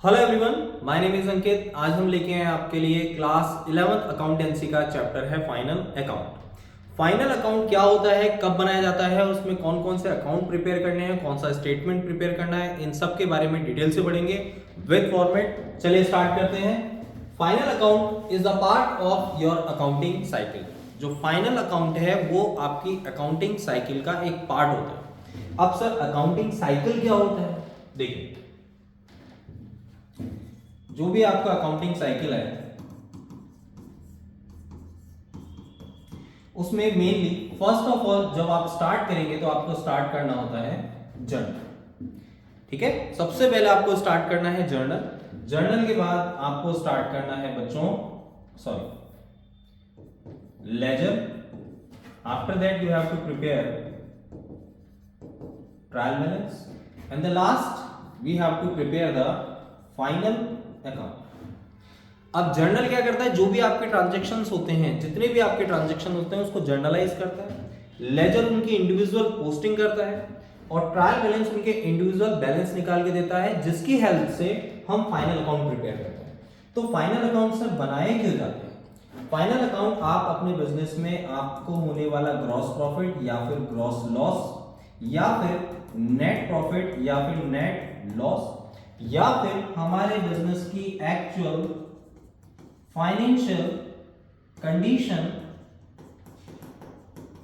Hello everyone, my name is Ankit. आज हम लेके आए आपके लिए क्लास 11th अकाउंटेंसी का चैप्टर है फाइनल अकाउंट। फाइनल अकाउंट क्या होता है, कब बनाया जाता है, उसमें कौन कौन से अकाउंट प्रिपेयर करने हैं, कौन सा स्टेटमेंट प्रिपेयर करना है, इन सब के बारे में डिटेल से पढ़ेंगे विद फॉर्मेट। चलिए स्टार्ट करते हैं। Final account is the part of your accounting cycle. जो फाइनल अकाउंट है वो आपकी अकाउंटिंग साइकिल का एक पार्ट होता है। अब सर अकाउंटिंग साइकिल क्या होता है? देखिए, जो भी आपका अकाउंटिंग साइकिल है उसमें मेनली फर्स्ट ऑफ ऑल जब आप स्टार्ट करेंगे तो आपको स्टार्ट करना होता है जर्नल। ठीक है, सबसे पहले आपको स्टार्ट करना है जर्नल। जर्नल के बाद आपको स्टार्ट करना है बच्चों ledger. After that you have to prepare trial balance and the last we have to prepare the final account. अब जर्नल क्या करता है, जो भी आपके ट्रांजैक्शंस होते हैं, जितने भी आपके ट्रांजैक्शन होते हैं उसको जर्नलाइज करता है। लेजर उनकी इंडिविजुअल पोस्टिंग करता है और ट्रायल बैलेंस उनके इंडिविजुअल बैलेंस निकाल के देता है, जिसकी हेल्प से हम फाइनल अकाउंट प्रिपेयर करते हैं। तो फाइनल अकाउंट से बनाए क्यों जाते हैं? फाइनल अकाउंट आप अपने बिजनेस में आपको होने वाला ग्रॉस प्रॉफिट या फिर ग्रॉस लॉस या फिर नेट प्रॉफिट या फिर नेट लॉस या फिर हमारे बिजनेस की एक्चुअल फाइनेंशियल कंडीशन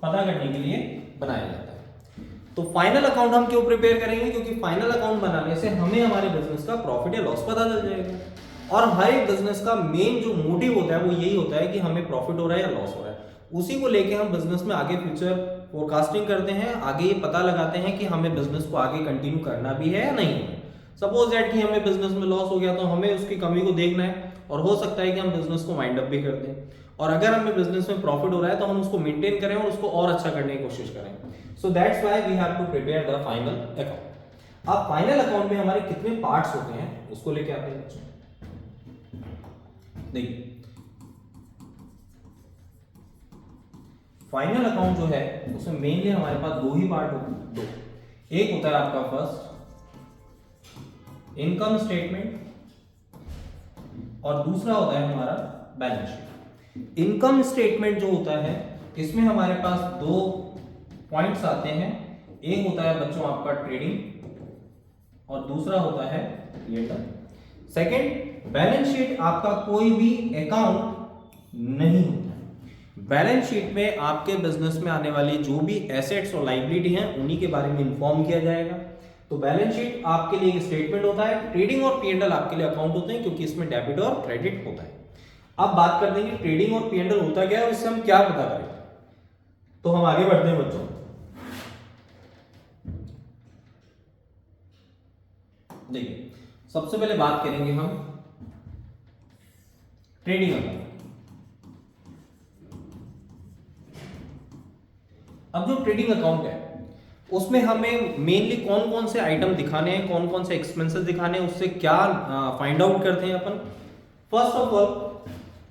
पता करने के लिए बनाया जाता है। तो फाइनल अकाउंट हम क्यों प्रिपेयर करेंगे? क्योंकि फाइनल अकाउंट बनाने से हमें हमारे बिजनेस का प्रॉफिट या लॉस पता चल जाएगा। और हर एक बिजनेस का मेन जो मोटिव होता है वो यही होता है कि हमें प्रॉफिट हो रहा है या लॉस हो रहा है। उसी को लेके हम बिजनेस में आगे फ्यूचर फोरकास्टिंग करते हैं, आगे ये पता लगाते हैं कि हमें बिजनेस को आगे कंटिन्यू करना भी है या नहीं है। सपोज दैट कि हमें बिजनेस में लॉस हो गया तो हमें उसकी कमी को देखना है और हो सकता है कि हम बिजनेस को वाइंड अप भी कर दें, और अगर हमें बिजनेस में प्रॉफिट हो रहा है तो हम उसको मेंटेन करें और उसको और अच्छा करने की कोशिश करें। So that's why we have to prepare the final account. अब फाइनल अकाउंट में हमारे कितने पार्ट्स होते हैं उसको लेके आते हैं बच्चों। देखिए, फाइनल अकाउंट जो है उसमें मेनली हमारे पास दो ही पार्ट होते हैं। दो, एक होता है आपका फर्स्ट इनकम स्टेटमेंट और दूसरा होता है हमारा बैलेंस शीट। इनकम स्टेटमेंट जो होता है इसमें हमारे पास दो पॉइंट्स आते हैं। एक होता है बच्चों आपका ट्रेडिंग और दूसरा होता है पीएनएल। सेकंड, बैलेंस शीट आपका कोई भी अकाउंट नहीं होता। बैलेंस शीट में आपके बिजनेस में आने वाली जो भी एसेट्स और लायबिलिटी हैं उन्हीं के बारे में इंफॉर्म किया जाएगा। तो बैलेंस शीट आपके लिए एक स्टेटमेंट होता है, ट्रेडिंग और पीएनएल आपके लिए अकाउंट होते हैं, क्योंकि इसमें डेबिट और क्रेडिट होता है। अब बात कर देंगे ट्रेडिंग और पीएनएल होता क्या है और इससे हम क्या पता करें। तो हम आगे बढ़ते हैं बच्चों। देखिए, सबसे पहले बात करेंगे हम ट्रेडिंग अकाउंट। अब जो ट्रेडिंग अकाउंट है उसमें हमें मेनली कौन कौन से आइटम दिखाने हैं, कौन कौन से एक्सपेंसेस दिखाने हैं, उससे क्या फाइंड आउट करते हैं अपन। फर्स्ट ऑफ ऑल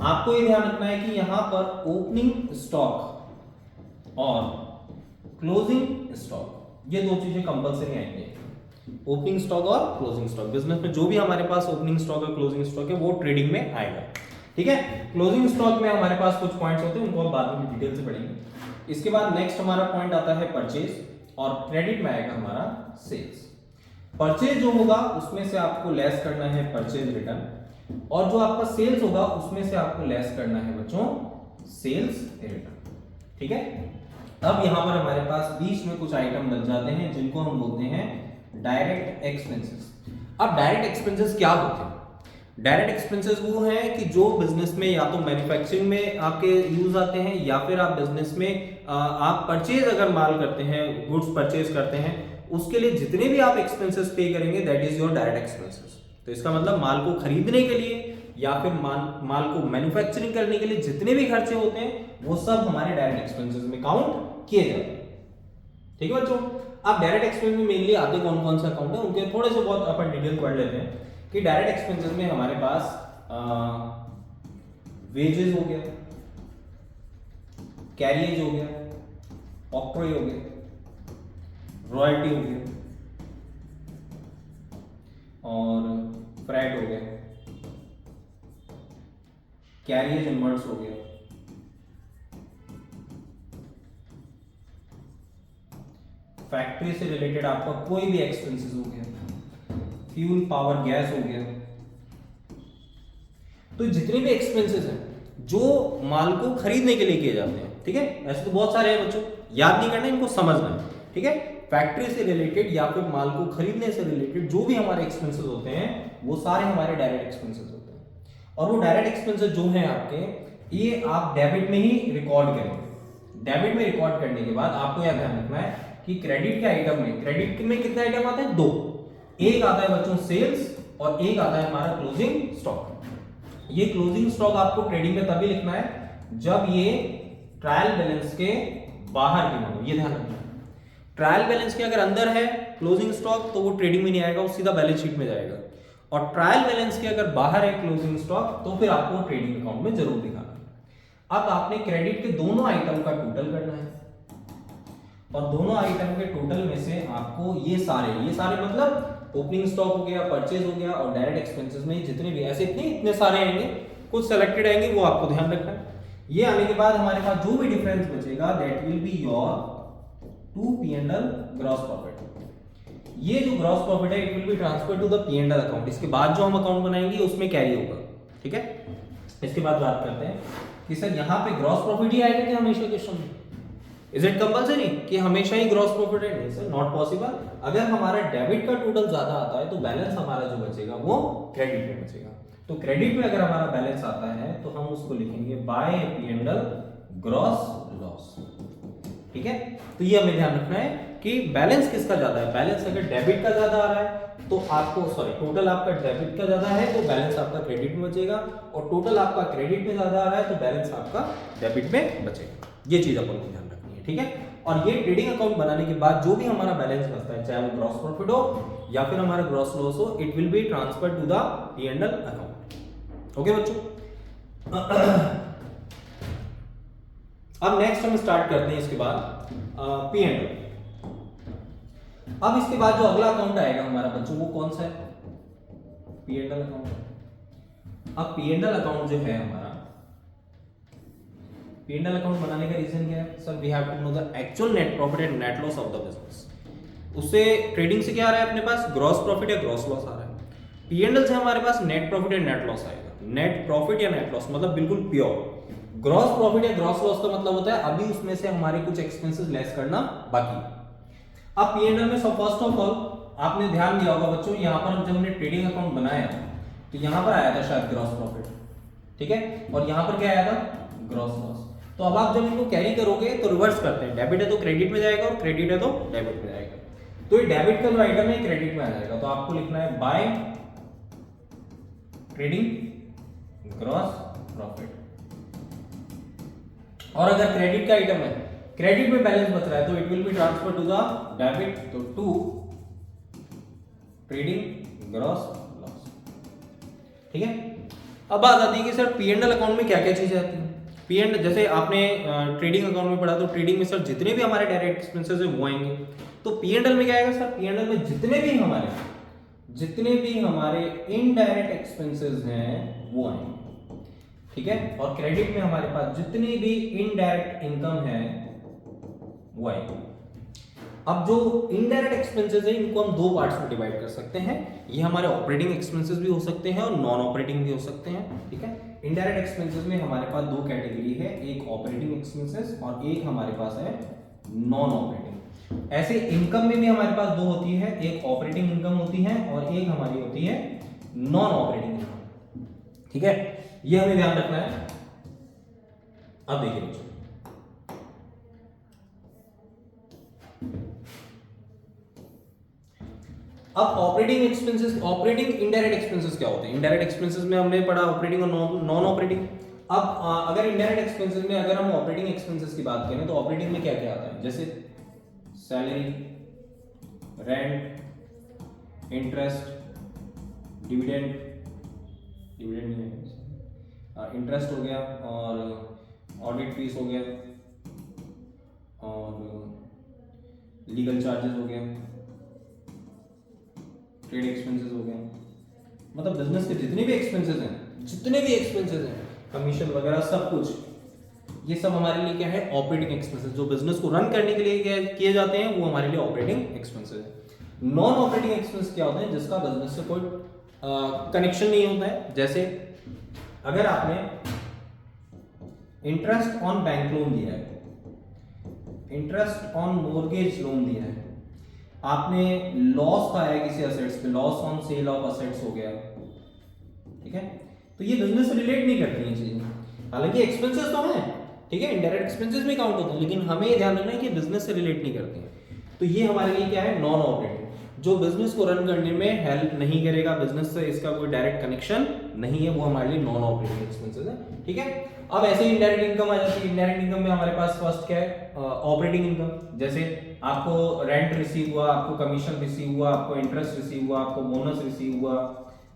आपको ये ध्यान रखना है कि यहां पर ओपनिंग स्टॉक और क्लोजिंग स्टॉक, ये दो चीजें कंपलसरी आएंगे। ओपनिंग स्टॉक और क्लोजिंग स्टॉक, बिजनेस में जो भी हमारे पास ओपनिंग स्टॉक और क्लोजिंग स्टॉक है वो ट्रेडिंग में आएगा। ठीक है, क्लोजिंग स्टॉक में हमारे पास कुछ पॉइंट्स होते हैं, उनको हम बाद में डिटेल से पढ़ेंगे। इसके बाद नेक्स्ट हमारा पॉइंट आता है परचेज और क्रेडिट में आएगा हमारा सेल्स। परचेज जो होगा उसमें से आपको लेस करना है परचेज रिटर्न, और जो आपका सेल्स होगा उसमें से आपको लेस करना है बच्चों सेल्स रिटर्न। ठीक है, अब यहां पर हमारे पास बीच में कुछ आइटम बन जाते हैं जिनको हम बोलते हैं डायरेक्ट एक्सपेंसेस। अब डायरेक्ट एक्सपेंसेस क्या होते हैं? डायरेक्ट एक्सपेंसेस वो हैं कि जो बिजनेस में या तो मैन्युफैक्चरिंग में आपके यूज आते हैं या फिर आप बिजनेस में आप परचेज अगर माल करते हैं, गुड्स परचेज करते हैं, उसके लिए जितने भी आप एक्सपेंसेस पे करेंगे that is your direct expenses. तो इसका मतलब माल को खरीदने के लिए या फिर माल को मैन्युफैक्चरिंग करने के लिए जितने भी खर्चे होते हैं वो सब हमारे डायरेक्ट एक्सपेंसेस में काउंट किए जाते हैं। ठीक है बच्चों, अब डायरेक्ट एक्सपेंस में मेनली आते कौन कौन से अकाउंट है उनके थोड़े से बहुत अपन डिटेल पढ़ लेते हैं। कि डायरेक्ट एक्सपेंसेस में हमारे पास वेजेस हो गया, कैरियज हो गया, ऑक्ट्रॉय हो गया, रॉयल्टी हो गया और फ्रैट हो हो गया, कैरियज इनवर्ट्स हो गया, फैक्ट्री से रिलेटेड आपका कोई भी एक्सपेंसेस हो गया, फ्यूल पावर गैस हो गया। तो जितने भी एक्सपेंसेस हैं जो माल को खरीदने के लिए किए जाते हैं, ठीक है, ऐसे तो बहुत सारे हैं बच्चों, याद नहीं करना, इनको समझना है, ठीक है। फैक्ट्री से रिलेटेड या फिर माल को खरीदने से रिलेटेड जो भी हमारे एक्सपेंसेस होते हैं वो सारे हमारे डायरेक्ट एक्सपेंसेस होते हैं। और वो डायरेक्ट एक्सपेंसेस जो हैं आपके, ये आप डेबिट में ही रिकॉर्ड करेंगे। डेबिट में रिकॉर्ड करने के बाद आपको यह ध्यान रखना है कि क्रेडिट के आइटम में, क्रेडिट में कितने आइटम आते हैं? 2। एक आता है बच्चों सेल्स और एक आता है हमारा क्लोजिंग स्टॉक। ये क्लोजिंग स्टॉक आपको ट्रेडिंग में तभी लिखना है जब ये ट्रायल बैलेंस के बाहर की हो, ये ध्यान रखना है। ट्रायल बैलेंस के अगर अंदर है क्लोजिंग स्टॉक तो वो ट्रेडिंग में नहीं आएगा, वो सीधा बैलेंस शीट में जाएगा। और ट्रायल बैलेंस के अगर बाहर है क्लोजिंग स्टॉक तो फिर आपको ट्रेडिंग अकाउंट में जरूर दिखाना है। अब आपने क्रेडिट के दोनों आइटम का टोटल करना है और दोनों आइटम के टोटल में से आपको ये सारे मतलब ओपनिंग स्टॉक हो गया, परचेज हो गया और डायरेक्ट एक्सपेंसेस में जितने भी ऐसे इतने सारे आएंगे, कुछ सेलेक्टेड आएंगे, वो आपको ध्यान रखना है। ये आने के बाद हमारे पास जो भी डिफरेंस बचेगा that will be your to P&L gross profit. ये जो ग्रॉस प्रॉफिट है it will be transfer to the P&L account. इसके बाद जो हम अकाउंट बनाएंगे उसमें कैरी होगा, ठीक है। इसके बाद बात करते हैं कि सर यहाँ पे ग्रॉस प्रॉफिट ही आएगा क्या हमेशा क्वेश्चन में? इज इट कंपल्सरी कि हमेशा ही ग्रॉस प्रॉफिट है? नहीं सर, नॉट पॉसिबल। अगर हमारा डेबिट का टोटल ज्यादा आता है तो बैलेंस हमारा जो बचेगा वो क्रेडिट में बचेगा। तो क्रेडिट में अगर हमारा बैलेंस आता है तो हम उसको लिखेंगे बाय P&L ग्रॉस लॉस, ठीक है। तो ये हमें ध्यान रखना है कि बैलेंस किसका ज्यादा है। बैलेंस अगर डेबिट का ज्यादा आ रहा है तो आपको टोटल आपका डेबिट का ज्यादा है तो बैलेंस आपका क्रेडिट में बचेगा, और टोटल आपका क्रेडिट में ज्यादा आ रहा है तो बैलेंस आपका डेबिट में बचेगा। ये चीज अपन को ध्यान रखनी है, ठीक है। और ये ट्रेडिंग अकाउंट बनाने के बाद जो भी हमारा बैलेंस बचता है, चाहे वो ग्रॉस प्रॉफिट हो या फिर हमारा ग्रॉस लॉस हो, it will be transfer to the P&L account. Okay बच्चों, अब नेक्स्ट हम स्टार्ट करते हैं इसके बाद P&L। अब इसके बाद जो अगला अकाउंट आएगा हमारा बच्चों वो कौन सा है? P&L account. अब P&L अकाउंट जो है हमारा, P&L अकाउंट बनाने का रीजन क्या है? Sir we have to know the actual net profit and net loss of the business. उससे ट्रेडिंग से क्या आ रहा है अपने पास? ग्रॉस प्रॉफिट या ग्रॉस लॉस आ रहा है। P&L से हमारे पास नेट प्रॉफिट या नेट लॉस आएगा। नेट प्रॉफिट या नेट लॉस मतलब बिल्कुल प्योर। ग्रॉस प्रॉफिट या ग्रॉस लॉस का मतलब होता है अभी उसमें से हमारे कुछ एक्सपेंसेस लेस करना बाकी है। अब P&L में सब फर्स्ट ऑफ ऑल आपने ध्यान दिया होगा बच्चों, यहाँ पर जब हमने ट्रेडिंग अकाउंट बनाया तो यहाँ पर आया था शायद ग्रॉस प्रॉफिट, ठीक है, और यहाँ पर क्या आया था? Gross loss. तो अब आप जब इनको कैरी करोगे तो रिवर्स करते हैं, डेबिट है तो क्रेडिट में जाएगा और क्रेडिट है तो डेबिट में जाएगा। तो ये डेबिट का जो आइटम है क्रेडिट में आ जाएगा, तो आपको लिखना है बाय ट्रेडिंग ग्रॉस प्रॉफिट। और अगर क्रेडिट का आइटम है, क्रेडिट में बैलेंस बच रहा है तो it will be transfer to the debit, तो टू ट्रेडिंग ग्रॉस लॉस, ठीक है। अब बात आती है कि सर P&L अकाउंट में क्या क्या चीजें आती हैं। P&L जैसे आपने ट्रेडिंग अकाउंट में पढ़ा तो ट्रेडिंग में सर जितने भी हमारे डायरेक्ट एक्सपेंसेस है वो आएंगे। तो P&L में क्या आएगा सर? P&L में जितने भी हमारे इनडायरेक्ट एक्सपेंसेस हैं वो आएंगे, ठीक है। और क्रेडिट में हमारे पास जितनी भी इनडायरेक्ट इनकम है वो आएगी। अब जो इनडायरेक्ट एक्सपेंसेस है इनको हम दो पार्ट्स में डिवाइड कर सकते हैं। ये हमारे ऑपरेटिंग एक्सपेंसेस भी हो सकते हैं और नॉन ऑपरेटिंग भी हो सकते हैं, ठीक है। इनडायरेक्ट एक्सपेंसेस में हमारे पास दो कैटेगरी है, एक ऑपरेटिंग एक्सपेंसेस और एक हमारे पास है नॉन ऑपरेटिंग। ऐसे इनकम में भी हमारे पास दो होती है, एक ऑपरेटिंग इनकम होती है और एक हमारी होती है नॉन ऑपरेटिंग इनकम, ठीक है। ये हमें ध्यान रखना है। अब देखिए बच्चों, अब operating expenses, operating indirect expenses क्या होते हैं? इनडायरेक्ट एक्सपेंसेस में हमने पढ़ा ऑपरेटिंग और नॉन ऑपरेटिंग। अब अगर इनडायरेक्ट एक्सपेंसेस में अगर हम ऑपरेटिंग एक्सपेंसेस की बात करें तो ऑपरेटिंग में क्या क्या आता है? जैसे सैलरी, रेंट, इंटरेस्ट, डिविडेंड नहीं है, इंटरेस्ट हो गया और ऑडिट फीस हो गया और लीगल चार्जेस हो गया, ट्रेड एक्सपेंसेस हो गए, मतलब बिजनेस के जितने भी एक्सपेंसेस हैं, कमीशन वगैरह सब कुछ, ये सब हमारे लिए क्या है, ऑपरेटिंग एक्सपेंसेस। जो बिजनेस को रन करने के लिए किए जाते हैं वो हमारे लिए ऑपरेटिंग एक्सपेंसेस है। नॉन ऑपरेटिंग एक्सपेंस क्या होते हैं, जिसका बिजनेस से कोई कनेक्शन नहीं होता है। जैसे अगर आपने इंटरेस्ट ऑन बैंक लोन दिया है, इंटरेस्ट ऑन मोर्गेज लोन दिया है, आपने लॉस पाया है किसी असेट्स पे, loss on sale of assets हो गया, ठीक है, तो ये बिजनेस से रिलेट नहीं करती हैं चीजें। हालांकि एक्सपेंसेस तो हैं, ठीक है, इनडायरेक्ट एक्सपेंसेस भी काउंट होते हैं, लेकिन हमें ये ध्यान रखना है कि बिजनेस से रिलेट नहीं करते हैं। तो ये हमारे लिए क्या है, नॉन ऑपरेटिंग, जो बिजनेस को रन करने में हेल्प नहीं करेगा, बिजनेस से इसका कोई डायरेक्ट कनेक्शन नहीं है, वो हमारे लिए नॉन ऑपरेटिंग एक्सपेंसेस है, ठीक है। अब ऐसे ही इनडायरेक्ट इनकम आ जाती है। इनडायरेक्ट इनकम में हमारे पास फर्स्ट क्या है, ऑपरेटिंग इनकम। जैसे आपको रेंट रिसीव हुआ, आपको कमीशन रिसीव हुआ, आपको इंटरेस्ट रिसीव हुआ, आपको बोनस रिसीव हुआ,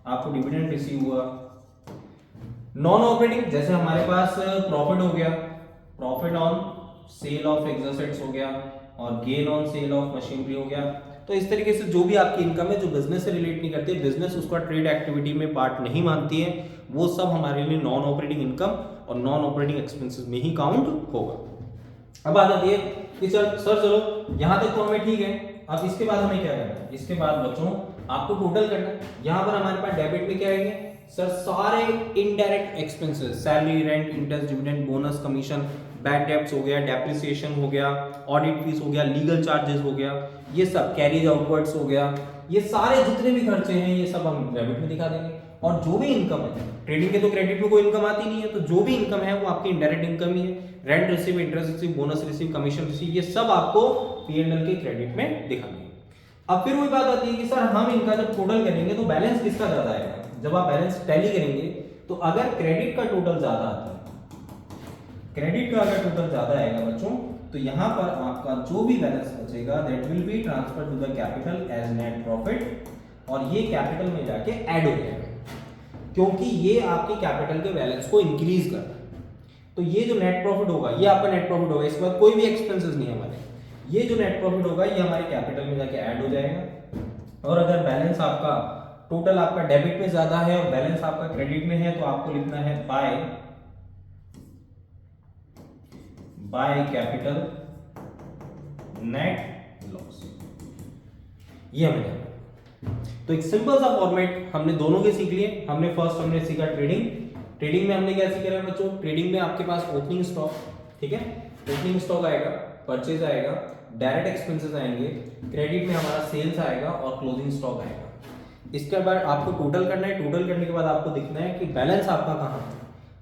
आपको डिविडेंड रिसीव हुआ। नॉन ऑपरेटिंग जैसे हमारे पास प्रॉफिट हो गया, profit on sale of fixed assets हो गया, और gain on sale of machinery हो गया। तो इस तरीके से जो भी आपकी इनकम है जो बिजनेस से रिलेट नहीं करती, बिजनेस उसका ट्रेड एक्टिविटी में पार्ट नहीं मानती है, वो सब हमारे लिए नॉन ऑपरेटिंग इनकम और नॉन ऑपरेटिंग एक्सपेंसेस में ही काउंट होगा। अब आ जाती है कि सर चलो यहाँ तक तो हमें ठीक है, अब इसके बाद हमें क्या करना है, इसके बाद बच्चों आपको टोटल करना है। यहाँ पर हमारे पास डेबिट में क्या आएंगे सर, सारे indirect expenses, salary, rent, interest, dividend, bonus, commission, bad debts हो गया, डेप्रिसिएशन हो गया, ऑडिट फीस हो गया, लीगल चार्जेस हो गया, ये सब कैरिज आउटवर्ड्स हो गया, ये सारे जितने भी खर्चे हैं ये सब हम डेबिट में दिखा देंगे। और जो भी इनकम है, ट्रेडिंग के तो क्रेडिट में कोई इनकम आती नहीं है, तो जो भी इनकम है वो आपकी इनडायरेक्ट इनकम ही है। Rent receive, interest receive, bonus receive, commission receive, ये सब आपको P&L के क्रेडिट में दिखाएंगे। अब फिर वही बात आती है कि सर हम इनका जब टोटल करेंगे तो बैलेंस किसका ज्यादा आएगा। जब आप बैलेंस टैली करेंगे तो अगर क्रेडिट का टोटल ज्यादा आता है, क्रेडिट का अगर टोटल ज्यादा आएगा बच्चों, तो यहां पर आपका जो भी बैलेंस बचेगा that will be transfer to the capital as net profit, और ये कैपिटल में जाके ऐड हो जाएगा, क्योंकि ये आपके कैपिटल के बैलेंस को इंक्रीज कर रहा है। तो ये जो नेट प्रॉफिट होगा ये आपका नेट प्रॉफिट होगा, इसके बाद कोई भी एक्सपेंसेस नहीं है हमारे, ये जो नेट प्रॉफिट होगा ये हमारे कैपिटल में जाके ऐड हो जाएगा। और अगर बैलेंस आपका टोटल आपका डेबिट में ज्यादा है और बैलेंस आपका क्रेडिट में है, तो आपको लिखना है बाय कैपिटल नेट लॉस, ये हमें। तो एक सिंपल सा फॉर्मेट हमने दोनों के सीख लिए। हमने सीखा ट्रेडिंग में हमने क्या सीखा है बच्चों, ट्रेडिंग में आपके पास ओपनिंग स्टॉक, ठीक है, ओपनिंग स्टॉक आएगा, परचेज आएगा, डायरेक्ट एक्सपेंसेस आएंगे, क्रेडिट में हमारा सेल्स आएगा और क्लोजिंग स्टॉक आएगा। इसके बाद आपको टोटल करना है, टोटल करने के बाद आपको दिखना है कि बैलेंस आपका कहाँ है।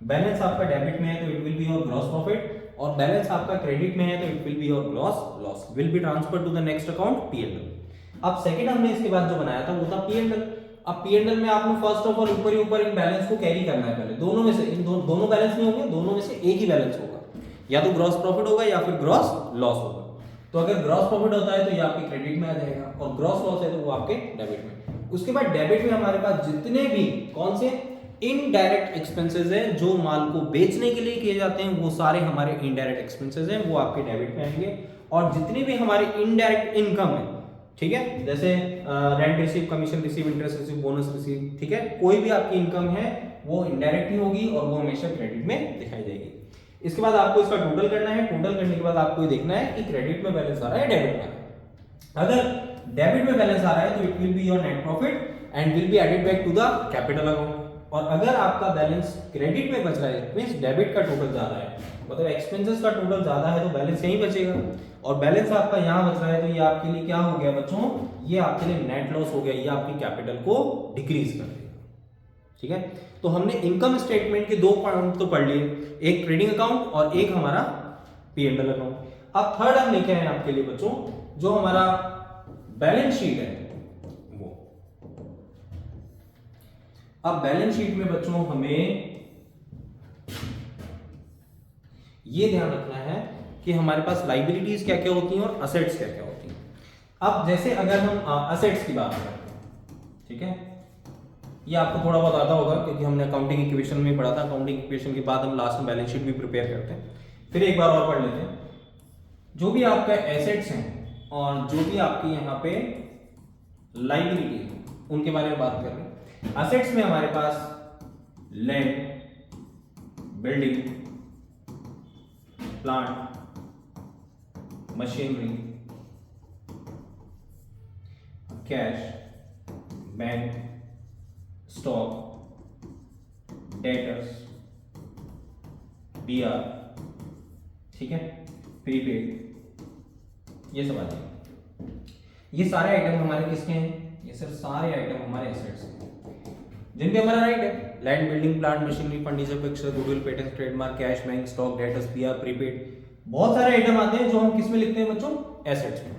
बैलेंस आपका डेबिट में है तो it will be your gross profit, और बैलेंस आपका क्रेडिट में है तो it will be your loss will be transfer to the next account P&L। अब सेकंड हमने इसके बाद जो बनाया था वो था P&L। अब P&L में आपको फर्स्ट ऑफ ऑल ऊपर ही ऊपर इन बैलेंस को कैरी करना है। पहले दोनों में से इन दोनों बैलेंस नहीं होंगे, दोनों में से एक ही बैलेंस होगा, या तो ग्रॉस प्रॉफिट होगा या फिर ग्रॉस लॉस होगा। तो अगर ग्रॉस प्रॉफिट होता है तो ये आपके क्रेडिट में आ जाएगा, और ग्रॉस लॉस है तो वो आपके डेबिट में। उसके बाद डेबिट में हमारे पास जितने भी कौन से इनडायरेक्ट एक्सपेंसेस हैं जो माल को बेचने के लिए किए जाते हैं, वो सारे हमारे इनडायरेक्ट एक्सपेंसेस हैं, वो आपके डेबिट में आएंगे। और जितनी भी हमारी इनडायरेक्ट इनकम है, ठीक है, जैसे rent receive, commission receive, interest receive, bonus receive, ठीक है, कोई भी आपकी इनकम है वो इनडायरेक्ट ही होगी और वो हमेशा क्रेडिट में दिखाई देगी। इसके बाद आपको इसका टोटल करना है। टोटल करने के बाद आपको ये देखना है कि क्रेडिट में बैलेंस आ रहा है, डेबिट में आ रहा है। अगर डेबिट में बैलेंस आ रहा है तो it will be your net profit and will be added back to the capital account. और अगर आपका बैलेंस क्रेडिट में बच रहा है मींस डेबिट का टोटल ज्यादा है, मतलब एक्सपेंसेस का टोटल ज्यादा है, तो बैलेंस यहीं बचेगा। और बैलेंस आपका यहाँ बच रहा है तो ये आपके लिए क्या हो गया बच्चों, ये आपके लिए नेट लॉस हो गया, ये आपकी कैपिटल को डिक्रीज कर देगा, ठीक है। तो हमने इनकम स्टेटमेंट के दो पॉइंट तो पढ़ लिए, एक ट्रेडिंग अकाउंट और एक हमारा P&L अकाउंट। अब थर्ड हम लेके आए आपके लिए बच्चों जो हमारा बैलेंस शीट है वो। अब बैलेंस शीट में बच्चों हमें ये ध्यान रखना है कि हमारे पास लाइबिलिटीज क्या क्या होती हैं और असेट्स क्या क्या होती हैं। अब जैसे अगर हम असेट्स की बात करें, ठीक है, ये आपको थोड़ा बहुत आता होगा क्योंकि हमने अकाउंटिंग इक्वेशन में पढ़ा था। अकाउंटिंग इक्वेशन के बाद हम लास्ट में बैलेंस शीट भी प्रिपेयर करते हैं। फिर एक बार और पढ़ लेते हैं। जो भी आपका एसेट्स हैं और जो भी आपकी यहाँ पे लाइबिलिटी है उनके बारे में बात कर रहे हैं। असेट्स में हमारे पास land, building, plant, machinery, cash, bank, stock, debtors, BR, ठीक है, प्रीपेड, ये सब आ जाएंगे। ये सारे आइटम हमारे किसके हैं? ये सब सारे आइटम हमारे एसेट्स हैं जिन पे हमारा राइट है। Land, building, plant, machinery, furniture, fixture, goodwill, patent, trademark, cash, bank, stock, debtors, BR, prepaid, बहुत सारे आइटम आते हैं जो हम किस में लिखते हैं बच्चों? एसेट्स में।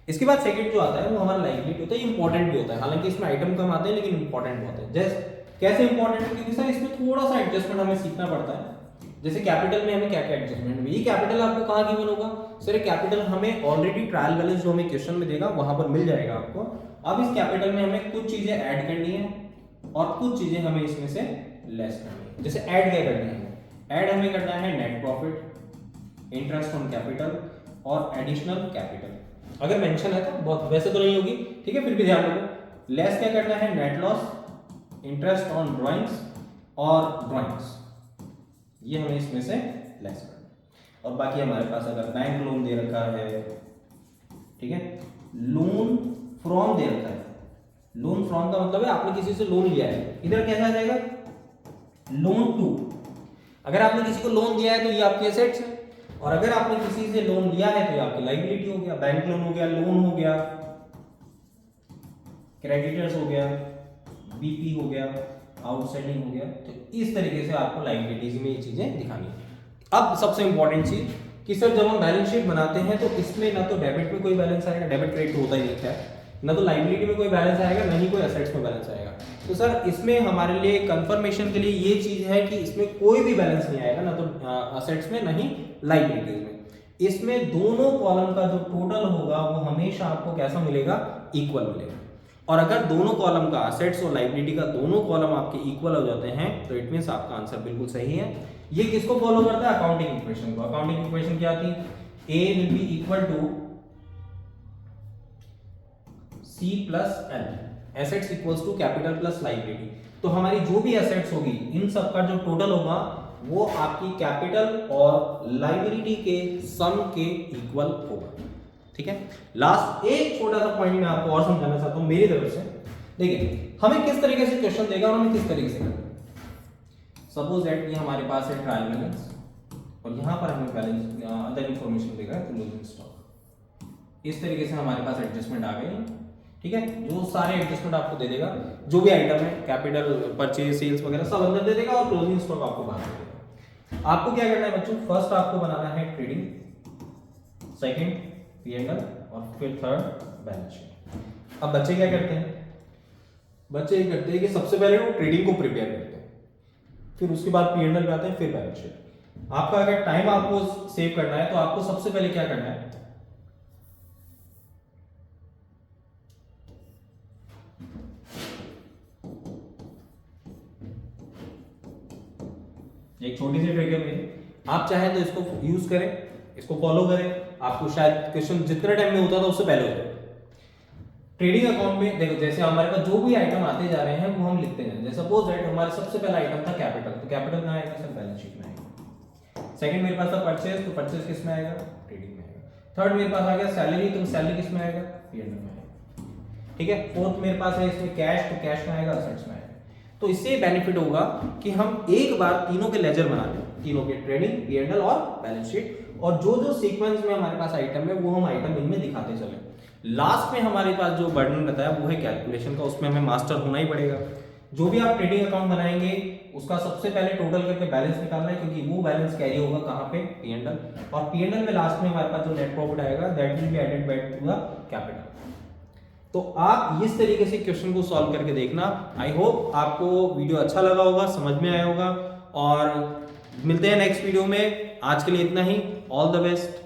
इसके बाद सेकंड जो आता है वो हमारा लायबिलिटी होता है। इंपॉर्टेंट भी होता है, हालांकि इसमें आइटम कम आते हैं लेकिन इंपॉर्टेंट होते हैं। जैसे कैसे इंपॉर्टेंट है? क्योंकि सर इसमें थोड़ा सा एडजस्टमेंट हमें सीखना पड़ता है। जैसे कैपिटल में हमें क्या क्या एडजस्टमेंट, ये कैपिटल आपको कहाँ गिवन होगा? सर कैपिटल हमें ऑलरेडी ट्रायल बैलेंस जो हमें क्वेश्चन में देगा वहां पर मिल जाएगा आपको। अब इस कैपिटल में हमें कुछ चीजें ऐड करनी है और कुछ चीजें हमें इसमें से लेस करनी है। जैसे ऐड क्या करनी है? ऐड हमें करना है net profit, interest on capital और एडिशनल कैपिटल। अगर मेंशन है तो बहुत, वैसे तो नहीं होगी, ठीक है, फिर भी ध्यान रखो। लेस क्या करना है? Net loss, interest on drawings और ड्राइंग्स, ये हमें इसमें से लेस करना है। और बाकी हमारे पास अगर बैंक लोन दे रखा है, ठीक है, लोन फ्रॉम दे रखा है। लोन फ्रॉम का मतलब है आपने किसी से लोन लिया है, इधर कैसा आ जाएगा? Loan to. अगर आपने किसी को लोन दिया है तो ये आपके एसेट्स है, और अगर आपने किसी से लोन लिया है तो ये आपकी लायबिलिटी हो गया। बैंक लोन हो गया, लोन हो गया, क्रेडिटर्स हो गया, बीपी हो गया, आउटस्टैंडिंग हो गया। तो इस तरीके से आपको लायबिलिटीज में ये चीजें दिखानी है। अब सबसे इंपॉर्टेंट चीज कि सर जब हम बैलेंस शीट बनाते हैं तो इसमें ना तो डेबिट में कोई बैलेंस आएगा, डेबिट क्रेडिट होता ही नहीं है, ना तो लायबिलिटी में कोई बैलेंस आएगा, ना ही कोई एसेट्स में बैलेंस आएगा। तो सर इसमें हमारे लिए कंफर्मेशन के लिए ये चीज है कि इसमें कोई भी बैलेंस नहीं आएगा, ना तो एसेट्स में, ना ही लायबिलिटीज में। इसमें दोनों कॉलम का जो टोटल होगा वो हमेशा आपको कैसा मिलेगा? इक्वल मिलेगा। और अगर दोनों कॉलम का, एसेट्स और लायबिलिटी का दोनों कॉलम आपके इक्वल हो जाते हैं तो इट मींस आपका आंसर बिल्कुल सही है। ये किसको फॉलो करता है? अकाउंटिंग इक्वेशन को। अकाउंटिंग इक्वेशन क्या थी? A will be equal to C plus L, assets equals to capital plus liability. तो हमारी जो भी एसेट्स होगी इन सब का जो टोटल होगा वो आपकी कैपिटल और लायबिलिटी के सम के इक्वल होगा, ठीक है। लास्ट एक छोटा सा पॉइंट मैं आपको और समझाना चाहता हूं मेरी तरफ से। देखिए हमें किस तरीके से क्वेश्चन देगा और हमें किस तरीके से करना है। सपोज दैट ये हमारे पास है ट्रायल बैलेंस और यहां पर हमें बैलेंस अदर इंफॉर्मेशन देगा क्लोजिंग स्टॉक। इस तरीके से हमारे पास एडजस्टमेंट आ गई, ठीक है। जो सारे एडजस्टमेंट आपको दे देगा, जो भी आइटम है, कैपिटल, परचेज, सेल्स वगैरह सब अंदर दे देगा और क्लोजिंग स्टॉक आपको बाहर दे देगा। आपको क्या करना है बच्चों? फर्स्ट आपको बनाना है ट्रेडिंग, सेकंड P&L और फिर थर्ड बैलेंस शीट। अब बच्चे क्या करते हैं? बच्चे ये करते हैं कि सबसे पहले वो ट्रेडिंग को प्रिपेयर करते हैं, फिर उसके बाद P&L पे आते हैं, फिर बैलेंस शीट। आपका अगर टाइम आपको सेव करना है तो आपको सबसे पहले क्या करना है? एक छोटी सी ट्रिक है मेरी, आप चाहें तो इसको यूज करें, इसको फॉलो करें, आपको शायद क्वेश्चन जितने टाइम में होता था उससे पहले हो जाए। ट्रेडिंग अकाउंट में देखो, जैसे हमारे पास जो भी आइटम आते जा रहे हैं वो हम लिखते हैं। जैसे सपोज दैट हमारा सबसे पहला आइटम था कैपिटल, तो कैपिटल कहां आएगा? सर बैलेंस शीट में आएगा। सेकंड मेरे पास था परचेज, तो परचेज किस में आएगा? ट्रेडिंग में आएगा। थर्ड मेरे पास आ गया सैलरी, तो सैलरी किस में आएगा? P&L में आएगा, ठीक है। फोर्थ मेरे पास है इसमें कैश, तो कैश में आएगा, असेट्स में आएगा। तो इससे बेनिफिट होगा कि हम एक बार तीनों के लेजर बना लें, तीनों के ट्रेडिंग, P&L और बैलेंस शीट, और जो जो सीक्वेंस में हमारे पास आइटम है वो हम आइटम इनमें दिखाते चले। लास्ट में हमारे पास जो बर्डन बताया वो है कैलकुलेशन का, उसमें हमें मास्टर होना ही पड़ेगा। जो भी आप ट्रेडिंग अकाउंट बनाएंगे उसका सबसे पहले टोटल करके बैलेंस निकालना है, क्योंकि वो बैलेंस कैरी होगा कहां पे? P&L, और P&L में लास्ट में हमारे पास जो नेट प्रॉफिट आएगा that will be added back to the capital. तो आप इस तरीके से क्वेश्चन को सॉल्व करके देखना। आई होप आपको वीडियो अच्छा लगा होगा, समझ में आया होगा, और मिलते हैं नेक्स्ट वीडियो में। आज के लिए इतना ही। All the best.